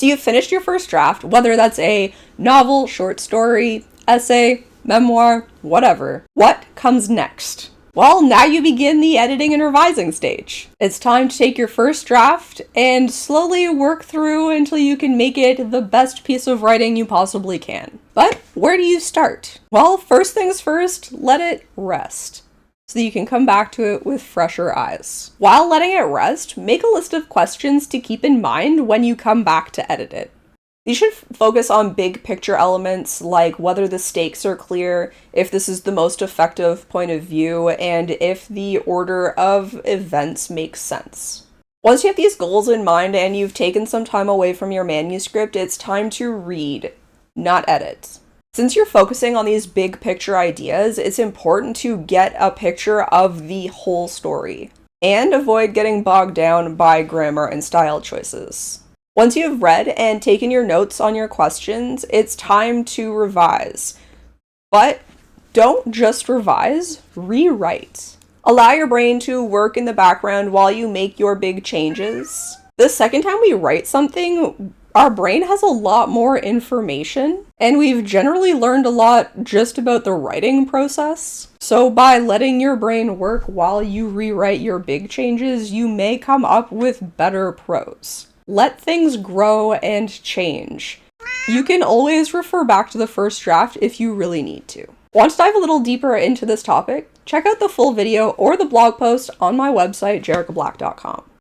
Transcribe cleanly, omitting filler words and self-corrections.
So you've finished your first draft, whether that's a novel, short story, essay, memoir, whatever. What comes next? Well, now you begin the editing and revising stage. It's time to take your first draft and slowly work through until you can make it the best piece of writing you possibly can. But where do you start? Well, first things first, let it rest, so that you can come back to it with fresher eyes. While letting it rest, make a list of questions to keep in mind when you come back to edit it. You should focus on big picture elements like whether the stakes are clear, if this is the most effective point of view, and if the order of events makes sense. Once you have these goals in mind and you've taken some time away from your manuscript, it's time to read, not edit. Since you're focusing on these big picture ideas, it's important to get a picture of the whole story and avoid getting bogged down by grammar and style choices. Once you've read and taken your notes on your questions, it's time to revise. But don't just revise, rewrite. Allow your brain to work in the background while you make your big changes. The second time we write something, our brain has a lot more information, and we've generally learned a lot just about the writing process. So by letting your brain work while you rewrite your big changes, you may come up with better prose. Let things grow and change. You can always refer back to the first draft if you really need to. Want to dive a little deeper into this topic? Check out the full video or the blog post on my website, jericablack.com.